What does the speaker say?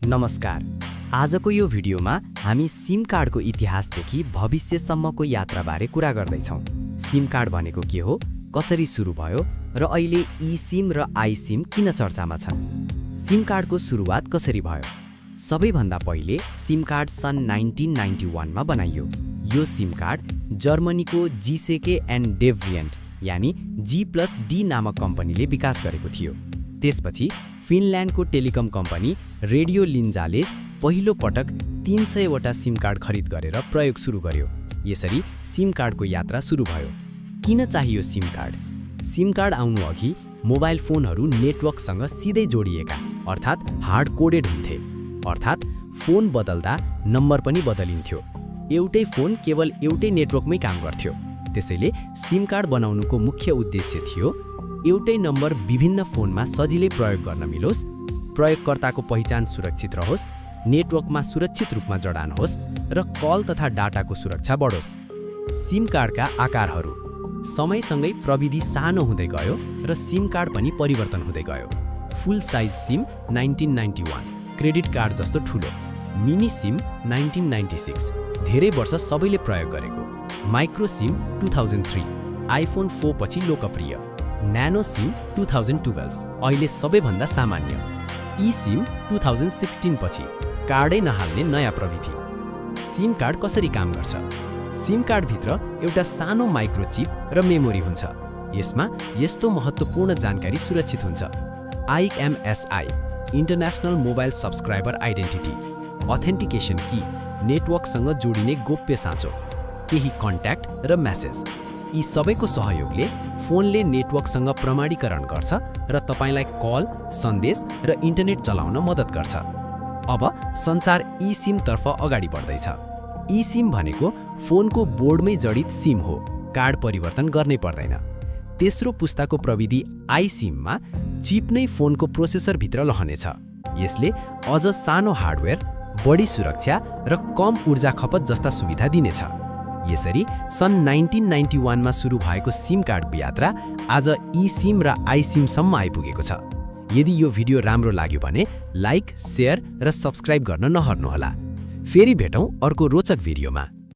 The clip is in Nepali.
नमस्कार। आजको यो भिडियोमा हामी सिम कार्डको इतिहासदेखि भविष्यसम्मको यात्राबारे कुरा गर्दैछौँ। सिम कार्ड भनेको के हो, कसरी सुरु भयो र अहिले ई-सिम र आई-सिम किन चर्चामा छन्? सिम कार्डको सुरुवात कसरी भयो? सबैभन्दा पहिले सिम कार्ड सन् 1991 मा बनाइयो। यो सिम कार्ड जर्मनीको जीसेके एन्ड डेभ्रियन्ट यानी G+D नामक कम्पनीले विकास गरेको थियो। त्यसपछि फिनल्यान्डको टेलिकम कम्पनी रेडियो लिन्जाले पहिलो पटक 300 वटा सिम कार्ड खरिद गरेर प्रयोग सुरु गर्यो। यसरी सिम कार्डको यात्रा सुरु भयो। किन चाहियो सिम कार्ड? सिम कार्ड आउनु अघि मोबाइल फोनहरू नेटवर्कसँग सिधै जोडिएका अर्थात् हार्ड कोडेड हुन्थे। अर्थात् फोन बदल्दा नम्बर पनि बदलिन्थ्यो। एउटै फोन केवल एउटै नेटवर्कमै काम गर्थ्यो। त्यसैले सिम कार्ड बनाउनुको मुख्य उद्देश्य थियो एउटै नम्बर विभिन्न फोनमा सजिलै प्रयोग गर्न मिलोस्, प्रयोगकर्ताको पहिचान सुरक्षित रहोस्, नेटवर्कमा सुरक्षित रूपमा जडान होस् र कल तथा डाटाको सुरक्षा बढोस्। सिम कार्डका आकारहरू समयसँगै प्रविधि सानो हुँदै गयो र सिम कार्ड पनि परिवर्तन हुँदै गयो। फुल साइज सिम 1991, क्रेडिट कार्ड जस्तो ठुलो। मिनी सिम 1996, धेरै वर्ष सबैले प्रयोग गरेको। माइक्रो सिम 2003, आइफोन 4 पछि लोकप्रिय। न्यानो सिम 2012, अहिले सबैभन्दा सामान्य। ई-सिम 2016 पछि, कार्डै नहाल्ने नयाँ प्रविधि। सिम कार्ड कसरी काम गर्छ? सिम कार्डभित्र एउटा सानो माइक्रोचिप र मेमोरी हुन्छ। यसमा यस्तो महत्त्वपूर्ण जानकारी सुरक्षित हुन्छ। IMSI international mobile subscriber identity, authentication key, नेटवर्कसँग जोडिने गोप्य साँचो, केही कन्ट्याक्ट र मेसेज। यी सबैको सहयोगले फोनले नेटवर्कसँग प्रमाणीकरण गर्छ र तपाईलाई कल, सन्देश र इन्टरनेट चलाउन मद्दत गर्छ। अब सञ्चार ई-सिम तर्फ अगाडि बढ्दैछ। ई-सिम भनेको फोनको बोर्डमै जडित सिम हो, कार्ड परिवर्तन गर्नै पर्दैन। तेस्रो पुस्ताको प्रविधि आई-सिममा चिप नै फोनको प्रोसेसरभित्र रहनेछ। यसले अझ सानो हार्डवेयर, बढी सुरक्षा र कम ऊर्जा खपत जस्ता सुविधा दिनेछ। यसरी सन् 1991 मा सुरु भएको सिम कार्डको यात्रा आज ई-सिम र आई-सिमसम्म आइपुगेको छ। यदि यो भिडियो राम्रो लाग्यो भने लाइक, शेयर र सब्स्क्राइब गर्न नहर्नुहोला। फेरि भेटौँ अर्को रोचक भिडियोमा।